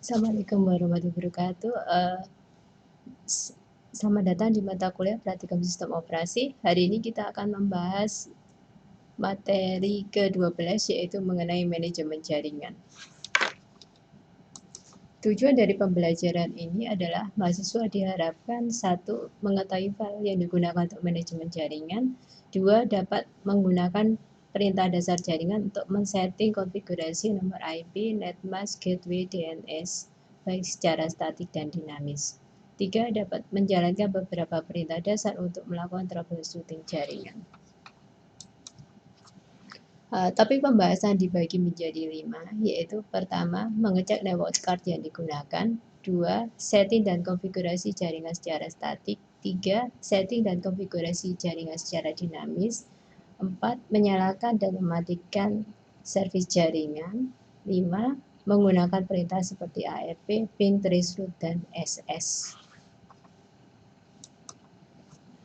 Assalamualaikum warahmatullahi wabarakatuh. Selamat datang di mata kuliah Praktikum Sistem Operasi. Hari ini kita akan membahas materi ke-12 yaitu mengenai manajemen jaringan. Tujuan dari pembelajaran ini adalah mahasiswa diharapkan satu, mengetahui file yang digunakan untuk manajemen jaringan, dua, dapat menggunakan perintah dasar jaringan untuk men-setting konfigurasi nomor IP, netmask, gateway, DNS, baik secara statik dan dinamis. Tiga, dapat menjalankan beberapa perintah dasar untuk melakukan troubleshooting jaringan. Tapi pembahasan dibagi menjadi 5, yaitu pertama, mengecek network card yang digunakan, 2, setting dan konfigurasi jaringan secara statik, 3, setting dan konfigurasi jaringan secara dinamis, 4, menyalakan dan mematikan servis jaringan, 5, menggunakan perintah seperti ARP, ping, traceroute, dan SS.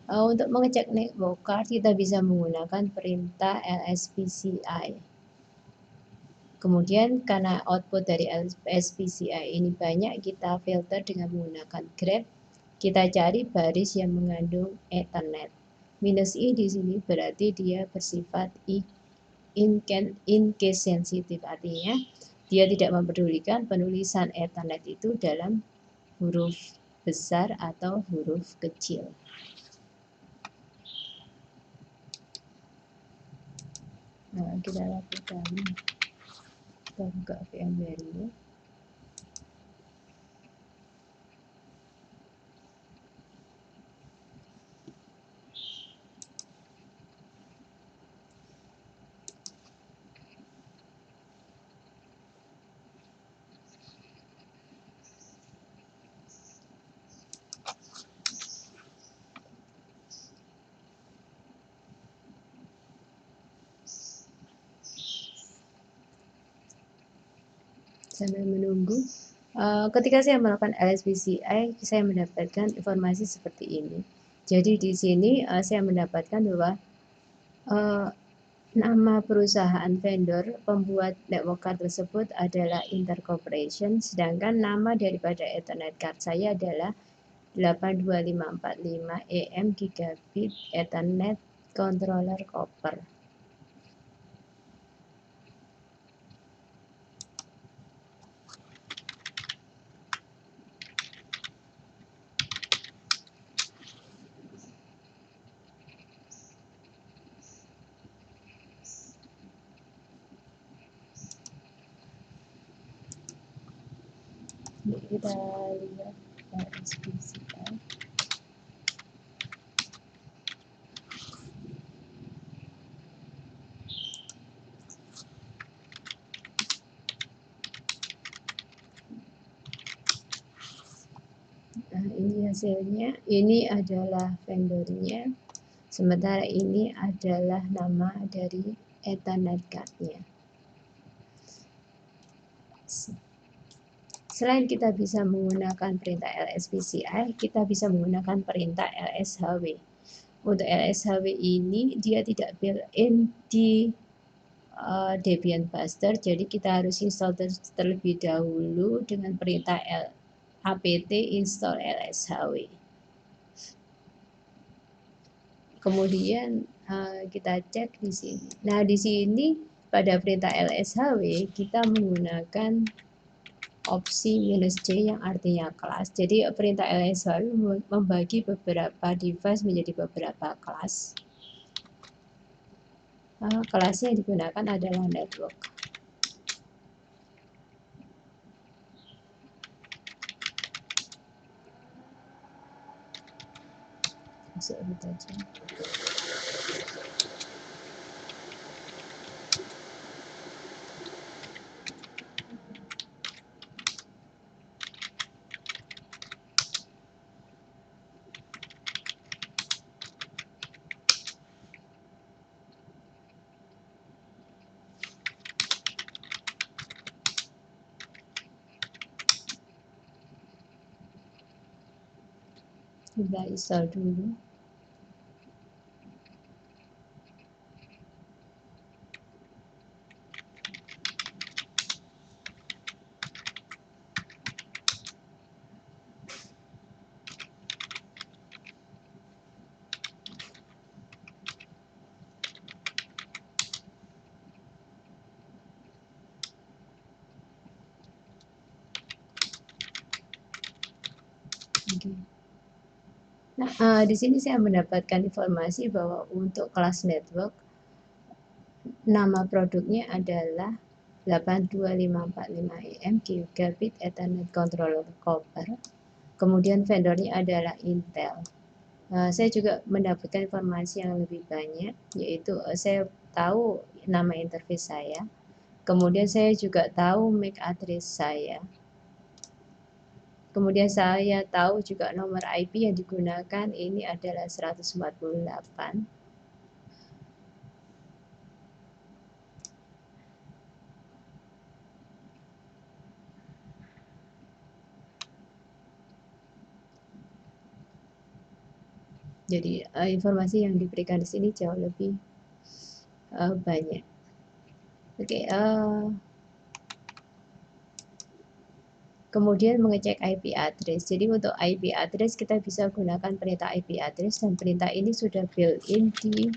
Untuk mengecek network card, kita bisa menggunakan perintah lspci. Kemudian karena output dari lspci ini banyak, kita filter dengan menggunakan grep. Kita cari baris yang mengandung Ethernet. -i di sini berarti dia bersifat in case sensitif, artinya dia tidak mempedulikan penulisan Ethernet itu dalam huruf besar atau huruf kecil. Nah, kita lakukan, kita buka VMware ini. Sambil menunggu, ketika saya melakukan lspci, saya mendapatkan informasi seperti ini. Jadi di sini saya mendapatkan bahwa nama perusahaan vendor pembuat network card tersebut adalah Intercorporation, sedangkan nama daripada Ethernet card saya adalah 82545 EM Gigabit Ethernet Controller Copper. Kita lihat lspci. Nah, ini hasilnya. Ini adalah vendornya, sementara ini adalah nama dari Ethernet card-nya. Selain kita bisa menggunakan perintah lspci, kita bisa menggunakan perintah lshw. Untuk lshw ini dia tidak built-in di Debian Buster, jadi kita harus install terlebih dahulu dengan perintah apt install lshw. Kemudian kita cek di sini. Nah, di sini pada perintah lshw kita menggunakan opsi -c yang artinya kelas. Jadi perintah lshw membagi beberapa device menjadi beberapa kelas. Kelasnya yang digunakan adalah network. Sebut aja. Kita install dulu. Oke. Nah, di sini saya mendapatkan informasi bahwa untuk kelas network, nama produknya adalah 82545EM Gigabit Ethernet Controller Copper. Kemudian vendornya adalah Intel. Saya juga mendapatkan informasi yang lebih banyak, yaitu saya tahu nama interface saya. Kemudian saya juga tahu MAC address saya. Kemudian saya tahu juga nomor IP yang digunakan ini adalah 148. Jadi informasi yang diberikan di sini jauh lebih banyak. Oke, kemudian mengecek IP address. Jadi untuk IP address kita bisa gunakan perintah IP address, dan perintah ini sudah built-in di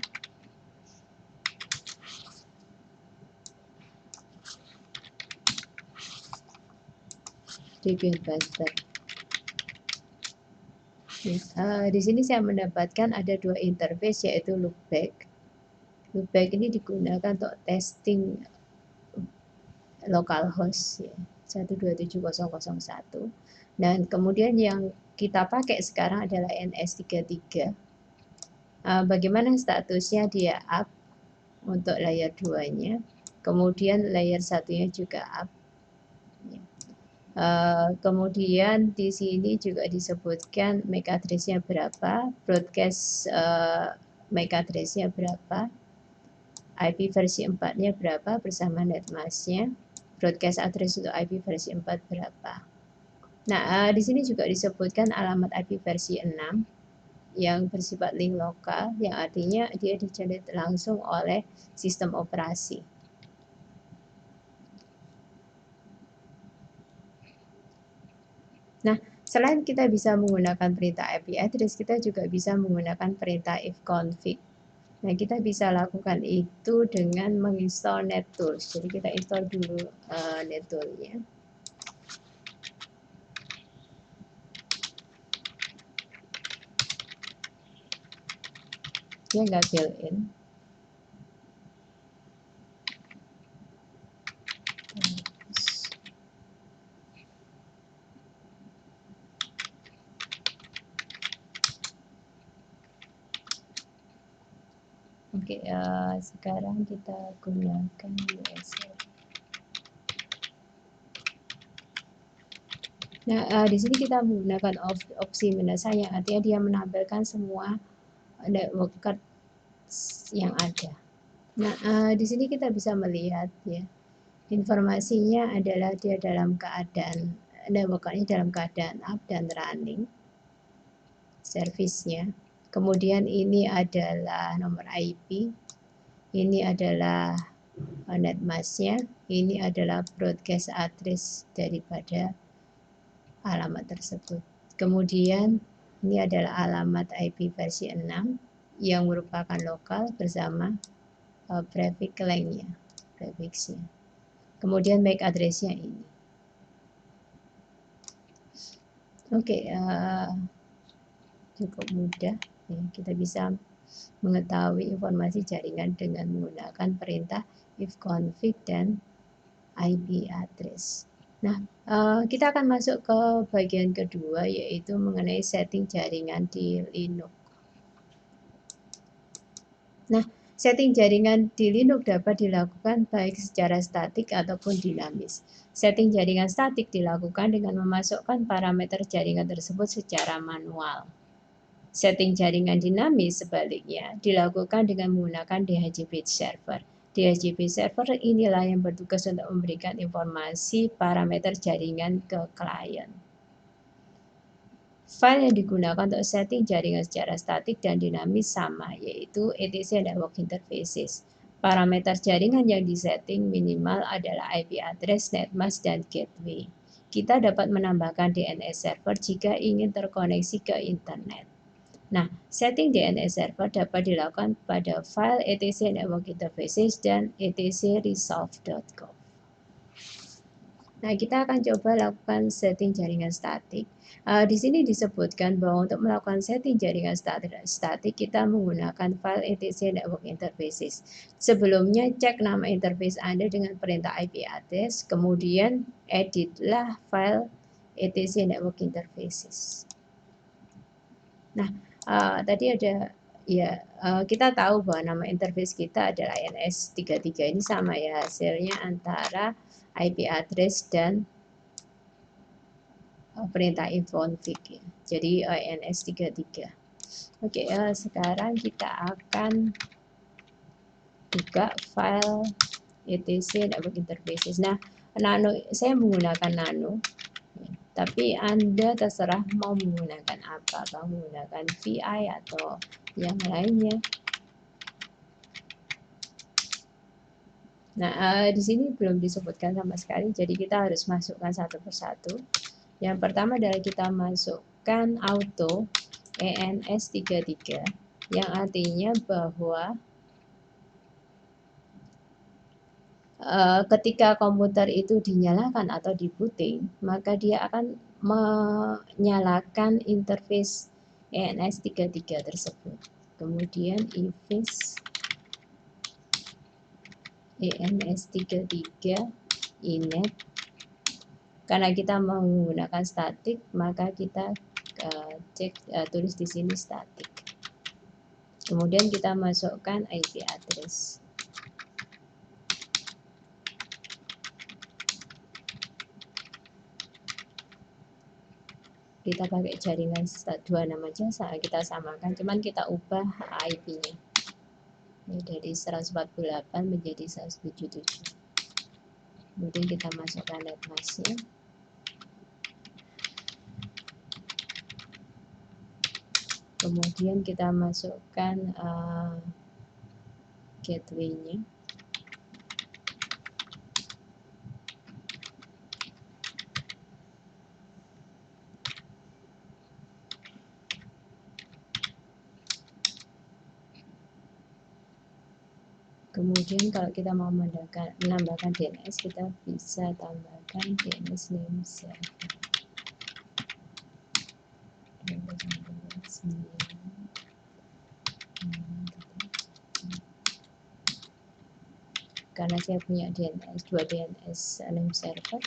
Debian Buster. Di sini saya mendapatkan ada dua interface, yaitu loopback. Loopback ini digunakan untuk testing localhost ya, 127.0.0.1. Dan kemudian yang kita pakai sekarang adalah NS33. Bagaimana statusnya? Dia up untuk layer 2-nya. Kemudian layer 1-nya juga up. Kemudian di sini juga disebutkan MAC address-nya berapa, broadcast MAC address-nya berapa, IP versi 4-nya berapa bersama netmask-nya, broadcast address untuk IP versi 4 berapa. Nah, di sini juga disebutkan alamat IP versi 6 yang bersifat link lokal, yang artinya dia di-generate langsung oleh sistem operasi. Nah, selain kita bisa menggunakan perintah IP address, kita juga bisa menggunakan perintah ifconfig. Nah, kita bisa lakukan itu dengan menginstall NetTools. Jadi kita install dulu NetTools-nya. Dia nggak built-in. Oke, sekarang kita gunakan USR. Nah, di sini kita menggunakan opsi mendesak, yang artinya dia menampilkan semua network card yang ada. Nah, di sini kita bisa melihat ya, informasinya adalah dia dalam keadaan network card-nya dalam keadaan up dan running servisnya. Kemudian ini adalah nomor IP, ini adalah netmask-nya, ini adalah broadcast address daripada alamat tersebut. Kemudian ini adalah alamat IP versi 6 yang merupakan lokal bersama prefix length-nya, prefix-nya. Kemudian MAC address-nya ini. Oke, cukup mudah ya, kita bisa mengetahui informasi jaringan dengan menggunakan perintah ifconfig dan IP address. Nah, kita akan masuk ke bagian kedua, yaitu mengenai setting jaringan di Linux. Nah, setting jaringan di Linux dapat dilakukan baik secara statik ataupun dinamis. Setting jaringan statik dilakukan dengan memasukkan parameter jaringan tersebut secara manual. Setting jaringan dinamis sebaliknya dilakukan dengan menggunakan DHCP server. DHCP server inilah yang bertugas untuk memberikan informasi parameter jaringan ke klien. File yang digunakan untuk setting jaringan secara statik dan dinamis sama, yaitu etc network interfaces. Parameter jaringan yang disetting minimal adalah IP address, netmask, dan gateway. Kita dapat menambahkan DNS server jika ingin terkoneksi ke internet. Nah, setting DNS server dapat dilakukan pada file etc network interfaces dan etc resolve.conf. Nah, kita akan coba lakukan setting jaringan statik. Di sini disebutkan bahwa untuk melakukan setting jaringan statik kita menggunakan file etc network interfaces. Sebelumnya cek nama interface Anda dengan perintah IP address, kemudian editlah file etc network interfaces. Nah, tadi ada ya kita tahu bahwa nama interface kita adalah INS33 ini sama ya, hasilnya antara IP address dan perintah infoconfig ya. Jadi INS33. Oke, sekarang kita akan buka file etc network interfaces. Nah, nano saya menggunakan nano, tapi Anda terserah mau menggunakan apa, mau menggunakan VI atau yang lainnya. Nah, di sini belum disebutkan sama sekali, jadi kita harus masukkan satu persatu. Yang pertama adalah kita masukkan auto ENS33, yang artinya bahwa ketika komputer itu dinyalakan atau di-booting, maka dia akan menyalakan interface ENS33 tersebut. Kemudian interface ENS33 inet. Karena kita menggunakan statik, maka kita tulis di sini statik. Kemudian kita masukkan IP address. Kita pakai jaringan 26 aja, kita samakan, cuman kita ubah IP-nya dari 148 menjadi 177. Kemudian kita masukkan net mask-nya. Kemudian kita masukkan gateway-nya. Kemudian kalau kita mau menambahkan DNS, kita bisa tambahkan DNS name server. Karena saya punya DNS, 2 DNS name server,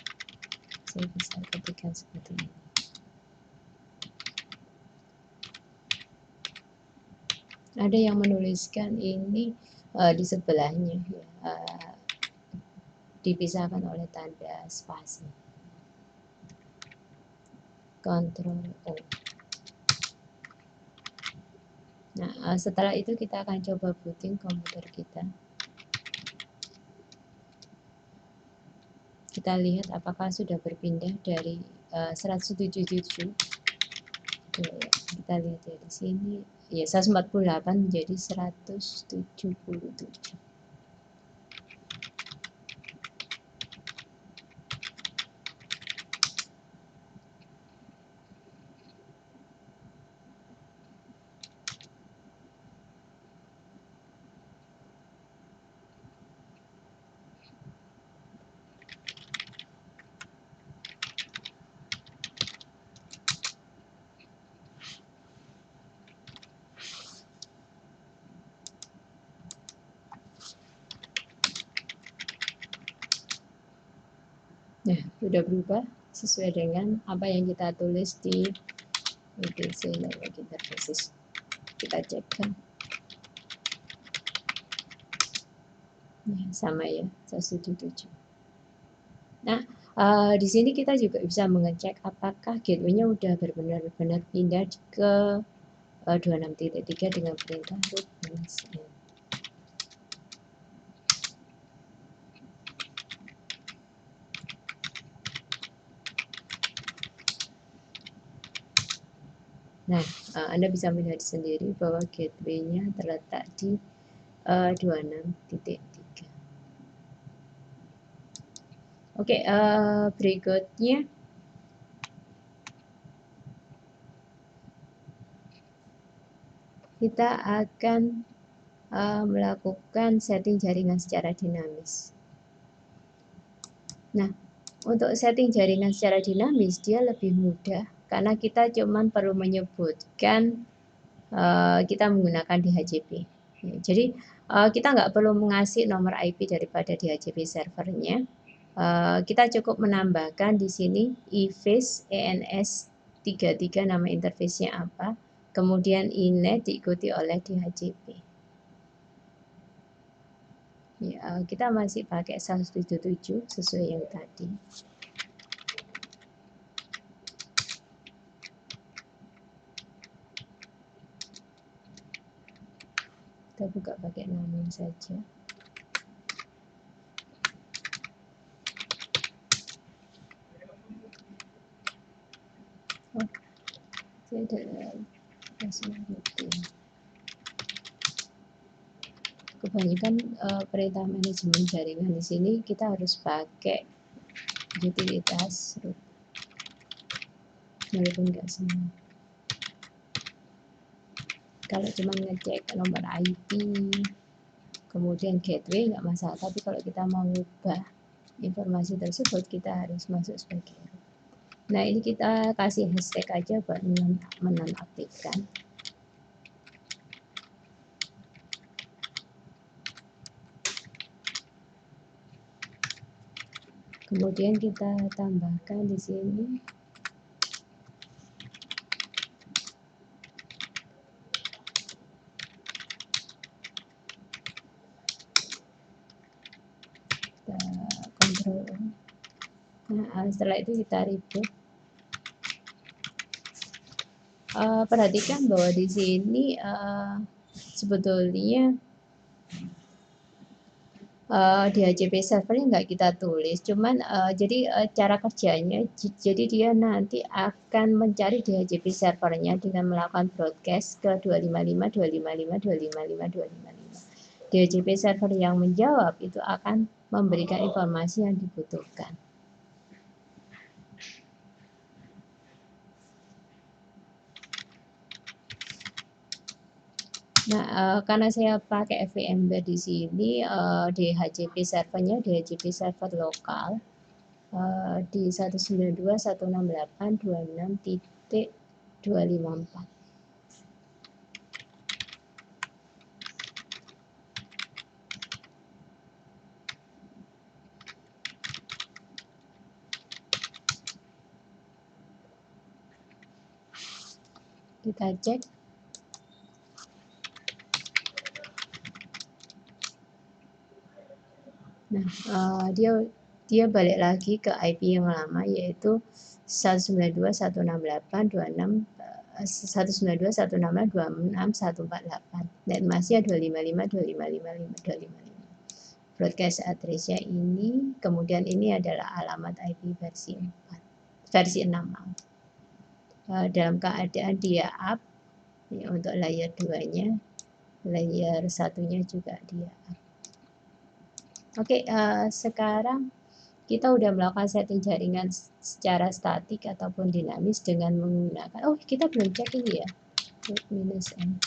saya bisa ketikkan seperti ini. Ada yang menuliskan ini di sebelahnya ya, dipisahkan oleh tanda spasi. Ctrl O. Nah, setelah itu kita akan coba booting komputer kita. Kita lihat apakah sudah berpindah dari 177. Kita lihat ya di sini ya 148 menjadi 177. Nah, sudah berubah sesuai dengan apa yang kita tulis di etc network interfaces. Kita cek kan. Nah, sama ya, 177. Nah, di sini kita juga bisa mengecek apakah gateway-nya udah benar-benar pindah ke 26.3 dengan perintah root -n. Nah, Anda bisa melihat sendiri bahwa gateway-nya terletak di 26.3. Oke, berikutnya kita akan melakukan setting jaringan secara dinamis. Nah, Untuk setting jaringan secara dinamis dia lebih mudah karena kita cuman perlu menyebutkan kita menggunakan DHCP. Jadi kita nggak perlu mengasih nomor IP daripada DHCP servernya. Kita cukup menambahkan di sini eFace ENS33 nama interface-nya apa, kemudian inet diikuti oleh DHCP. Ya, kita masih pakai 177 sesuai yang tadi. Kita buka pakai namin saja. Oh, saya ada rutin. Kebanyakan perintah manajemen jaringan di sini kita harus pakai utilitas root, walaupun nggak semua. Kalau cuma ngecek nomor IP, kemudian gateway nggak masalah, tapi kalau kita mau mengubah informasi tersebut kita harus masuk sebagai root. Nah ini kita kasih hashtag aja buat menonaktifkan. Kemudian kita tambahkan di sini kita kontrol. Nah, setelah itu kita reboot. Perhatikan bahwa di sini sebetulnya DHCP servernya nggak kita tulis, cuman jadi cara kerjanya, jadi dia nanti akan mencari DHCP servernya dengan melakukan broadcast ke 255, 255, 255, 255. DHCP server yang menjawab itu akan memberikan informasi yang dibutuhkan. Nah, karena saya pakai VMware di sini, DHCP servernya DHCP server lokal di 192.168.26.254. Kita cek. Nah, dia balik lagi ke IP yang lama, yaitu 192.168.26.148. Dan masih 255, 255, 255. Broadcast address-nya ini, kemudian ini adalah alamat IP versi 4, versi 6. Dalam keadaan dia up, ya, untuk layer 2-nya, layer 1-nya juga dia up. Oke, sekarang kita udah melakukan setting jaringan secara statik ataupun dinamis dengan menggunakan, oh kita belum cek ini ya, minus n.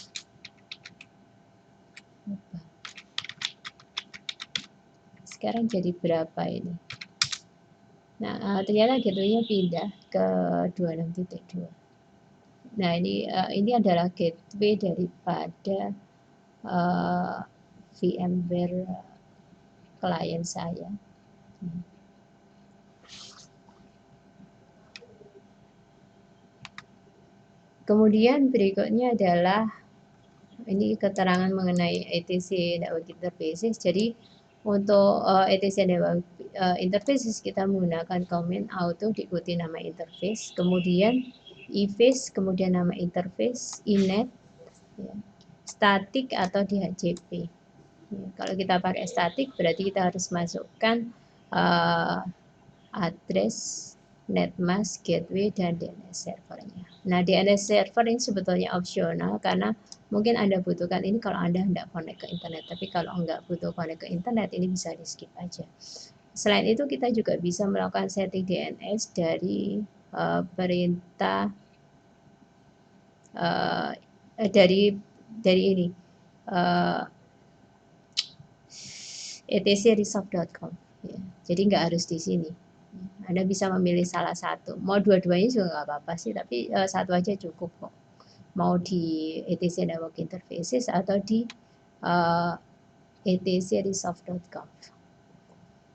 Sekarang jadi berapa ini? Nah, ternyata gateway-nya pindah ke 26.2. Nah, ini adalah gateway daripada VMware klien saya. Kemudian berikutnya adalah ini keterangan mengenai ETC network interfaces. Jadi untuk ETC network interfaces kita menggunakan command auto diikuti nama interface, kemudian eFace, kemudian nama interface, inet, ya, static atau DHCP. Ya, kalau kita pakai static berarti kita harus masukkan address, netmask, gateway, dan DNS servernya. Nah, DNS server ini sebetulnya opsional karena mungkin Anda butuhkan ini kalau Anda hendak connect ke internet. Tapi kalau nggak butuh connect ke internet, ini bisa di skip aja. Selain itu, kita juga bisa melakukan setting DNS dari perintah dari ini etcresolve.com. Ya. Jadi nggak harus di sini. Anda bisa memilih salah satu. Mau dua-duanya juga nggak apa-apa sih, tapi satu aja cukup kok. Mau di etc network interfaces atau di etc.resolve.com.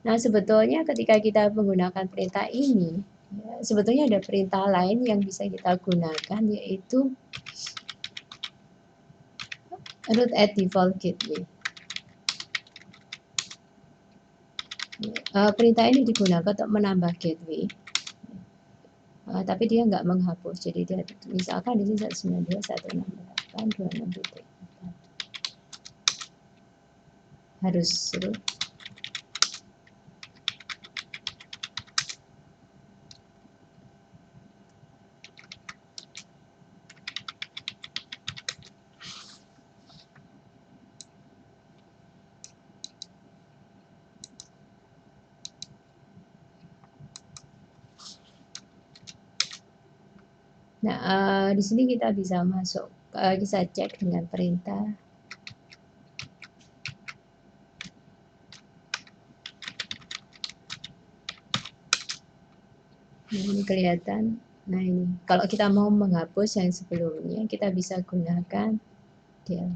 Nah, sebetulnya ketika kita menggunakan perintah ini, ya, sebetulnya ada perintah lain yang bisa kita gunakan, yaitu root at default gateway. Perintah ini digunakan untuk menambah gateway, tapi dia nggak menghapus. Jadi dia misalkan di sini 192.168.26.4 harus root. Nah, di sini kita bisa masuk, bisa cek dengan perintah ini kelihatan. Nah, ini kalau kita mau menghapus yang sebelumnya, kita bisa gunakan del.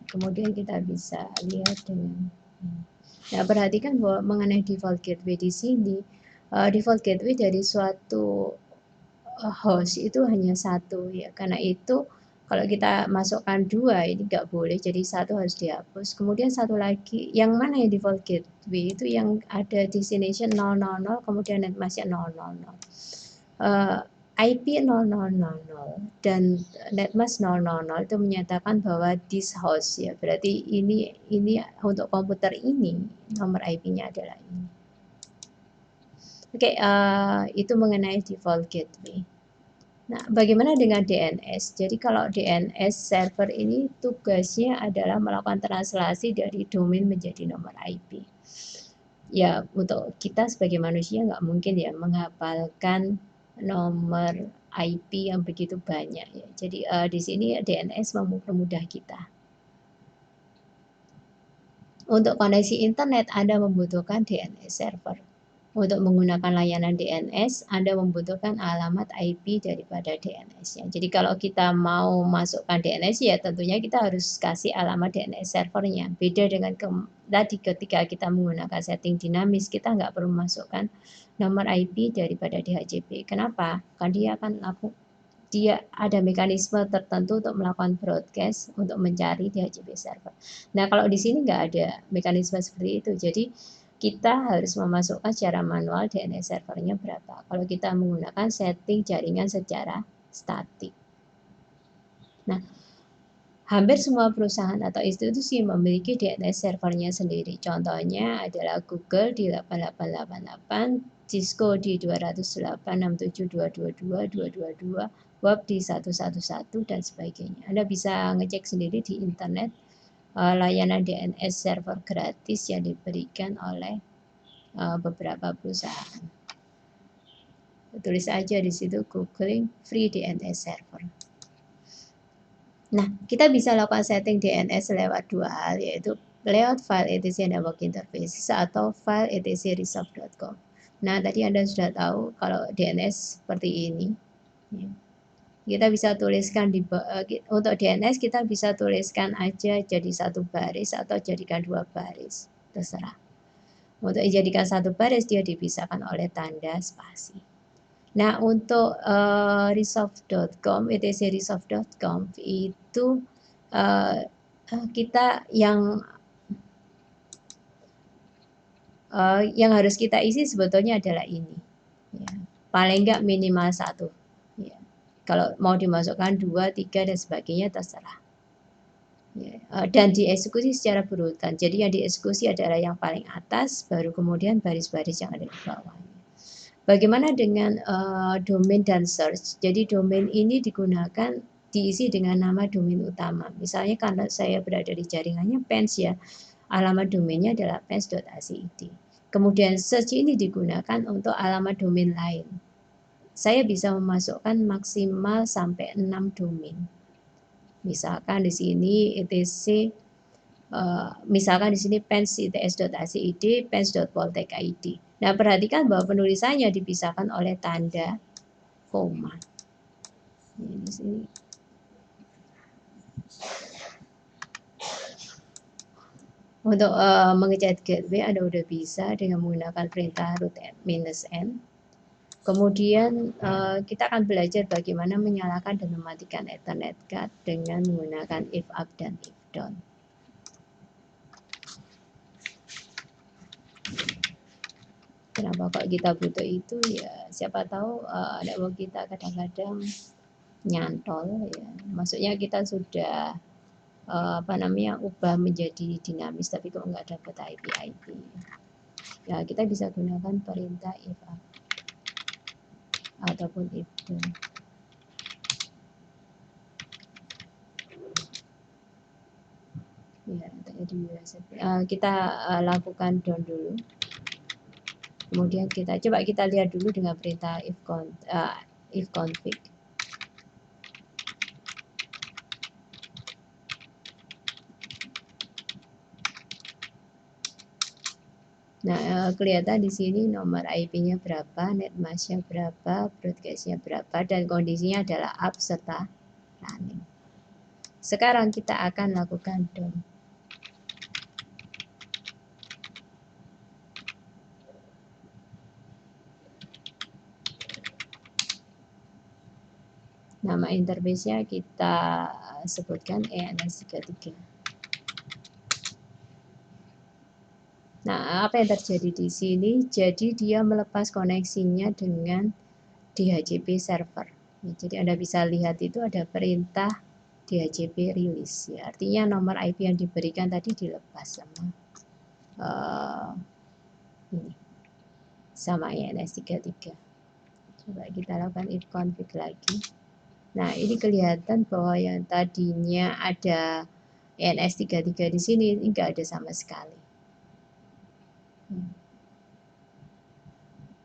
Kemudian kita bisa lihat dengan nah, perhatikan bahwa mengenai default gateway di sini, default gateway dari suatu host itu hanya satu ya. Karena itu kalau kita masukkan dua ini nggak boleh, jadi satu harus dihapus. Kemudian satu lagi, yang mana yang default gateway itu yang ada destination 000, kemudian netmasknya 000. IP 0000 dan netmask 000 itu menyatakan bahwa this host ya, berarti ini untuk komputer ini nomor IP-nya adalah ini. Oke, itu mengenai default gateway. Nah, bagaimana dengan DNS? Jadi kalau DNS server ini tugasnya adalah melakukan translasi dari domain menjadi nomor IP. Ya, untuk kita sebagai manusia nggak mungkin ya menghafalkan nomor IP yang begitu banyak ya. Jadi di sini DNS mempermudah kita. Untuk koneksi internet Anda membutuhkan DNS server. Untuk menggunakan layanan DNS, Anda membutuhkan alamat IP daripada DNS-nya. Jadi kalau kita mau masukkan DNS, ya tentunya kita harus kasih alamat DNS servernya. Beda dengan tadi ketika kita menggunakan setting dinamis, kita nggak perlu masukkan nomor IP daripada DHCP. Kenapa? Karena dia ada mekanisme tertentu untuk melakukan broadcast untuk mencari DHCP server. Nah, kalau di sini nggak ada mekanisme seperti itu. Jadi kita harus memasukkan secara manual DNS servernya berapa. Kalau kita menggunakan setting jaringan secara statik. Nah, hampir semua perusahaan atau institusi memiliki DNS servernya sendiri. Contohnya adalah Google di 8888, Cisco di 208.67.222.222, Web di 111 dan sebagainya. Anda bisa ngecek sendiri di internet layanan DNS server gratis yang diberikan oleh beberapa perusahaan. Tulis aja di situ googling free DNS server. Nah, kita bisa lakukan setting DNS lewat dua hal, yaitu lewat file etc network interface atau file etc resolve.com. Nah, tadi Anda sudah tahu kalau DNS seperti ini. Kita bisa tuliskan untuk DNS kita bisa tuliskan aja jadi satu baris atau jadikan dua baris, terserah. Untuk dijadikan satu baris dia dipisahkan oleh tanda spasi. Nah, untuk resolve.com, etc resolve.com itu kita yang harus kita isi sebetulnya adalah ini. Ya. Paling nggak minimal satu. Ya. Kalau mau dimasukkan 2, 3 dan sebagainya terserah. Ya. Dan dieksekusi secara berurutan. Jadi yang dieksekusi adalah yang paling atas, baru kemudian baris-baris yang ada di bawah. Bagaimana dengan domain dan search? Jadi domain ini digunakan diisi dengan nama domain utama. Misalnya karena saya berada di jaringannya pens ya, alamat domainnya adalah pens.acid. Kemudian search ini digunakan untuk alamat domain lain. saya bisa memasukkan maksimal sampai 6 domain. Misalkan di sini etc misalkan di sini pens.its.acid, pens.poltek.id. Nah, perhatikan bahwa penulisannya dipisahkan oleh tanda koma. Ini di sini. Untuk mengecek gateway Anda udah bisa dengan menggunakan perintah root -n. Kemudian kita akan belajar bagaimana menyalakan dan mematikan Ethernet card dengan menggunakan if up dan if down. Kenapa kok kita butuh itu? Ya siapa tahu network kita kadang-kadang nyantol ya. Maksudnya kita sudah ubah menjadi dinamis tapi kok nggak dapat IP. Ya kita bisa gunakan perintah if up ataupun if down. Ya, kita lakukan down dulu. Kemudian kita lihat dulu dengan perintah if config. Nah, kelihatan di sini nomor IP-nya berapa, netmask-nya berapa, broadcast-nya berapa, dan kondisinya adalah up serta running. Sekarang kita akan lakukan down. Nama interface-nya kita sebutkan ENS33. Nah, apa yang terjadi di sini? Jadi dia melepas koneksinya dengan DHCP server. Ya, jadi Anda bisa lihat itu ada perintah DHCP release. Ya, artinya nomor IP yang diberikan tadi dilepas sama ini, sama ENS33. Coba kita lakukan if config lagi. Nah, ini kelihatan bahwa yang tadinya ada ENS33 di sini enggak ada sama sekali.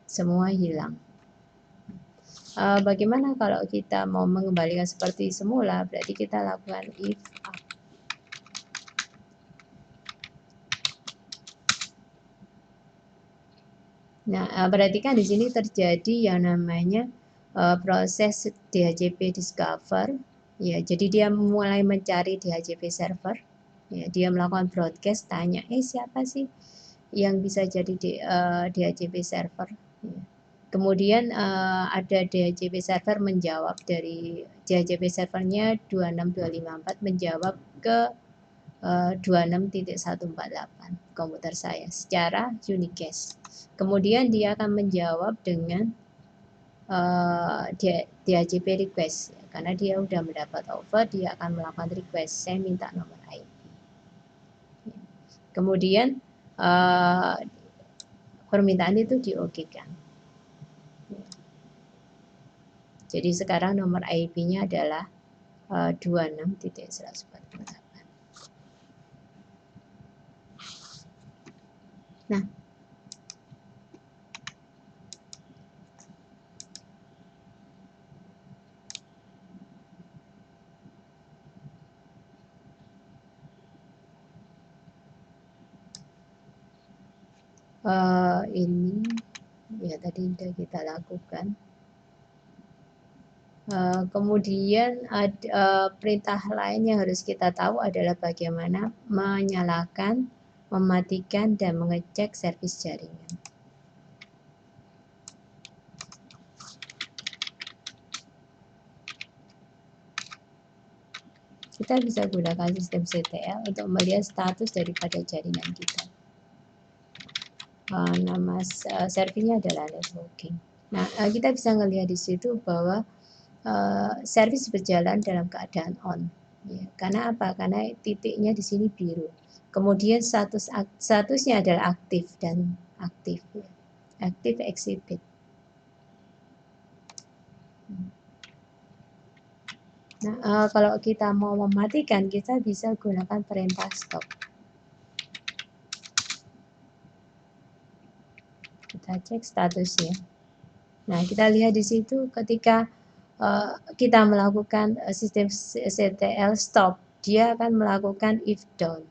Semua hilang. Bagaimana kalau kita mau mengembalikan seperti semula? Berarti kita lakukan if up. Nah, perhatikan di sini terjadi yang namanya proses DHCP discover. Ya, jadi dia mulai mencari DHCP server. Ya, dia melakukan broadcast, tanya, siapa sih yang bisa jadi DHCP server? Ya. Kemudian ada DHCP server menjawab dari DHCP servernya 26254 menjawab ke 26.148 komputer saya secara unicast. Kemudian dia akan menjawab dengan DHCP request ya, karena dia sudah mendapat offer, dia akan melakukan request, saya minta nomor IP. Kemudian permintaan itu di-OK-kan. Jadi sekarang nomor IP-nya adalah 26.148. Nah, ini ya tadi sudah kita lakukan. Kemudian ada perintah lain yang harus kita tahu adalah bagaimana menyalakan, mematikan, dan mengecek servis jaringan. Kita bisa gunakan sistem CTL untuk melihat status daripada jaringan kita. Nama servisnya adalah networking. Nah, kita bisa melihat di situ bahwa servis berjalan dalam keadaan on. Ya, karena apa? Karena titiknya di sini biru. Kemudian statusnya adalah aktif dan aktif. Ya. Aktif exhibit. Nah, kalau kita mau mematikan, kita bisa gunakan perintah stop. Kita cek statusnya. Nah, kita lihat di situ ketika kita melakukan sistem CTL stop, dia akan melakukan if down.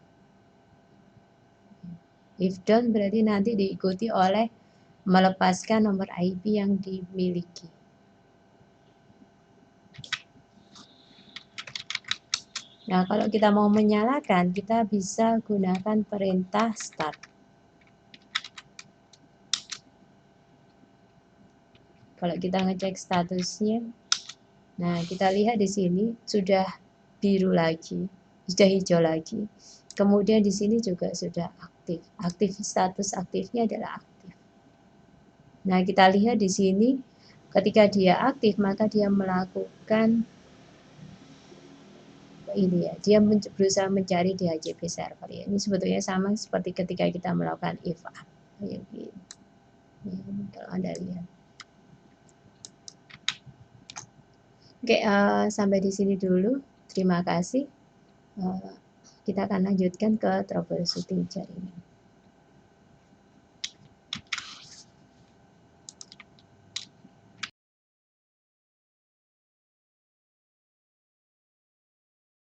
If down berarti nanti diikuti oleh melepaskan nomor IP yang dimiliki. Nah, kalau kita mau menyalakan, kita bisa gunakan perintah start. Kalau kita ngecek statusnya, nah kita lihat di sini sudah biru lagi, sudah hijau lagi. Kemudian di sini juga sudah aktif. Status aktifnya adalah aktif. Nah, kita lihat di sini ketika dia aktif, maka dia melakukan ini ya, dia berusaha mencari di HCP server ya. Ini sebetulnya sama seperti ketika kita melakukan if up. Ya, kalau Anda lihat. Oke, sampai di sini dulu. Terima kasih. Kita akan lanjutkan ke troubleshooting jaringan.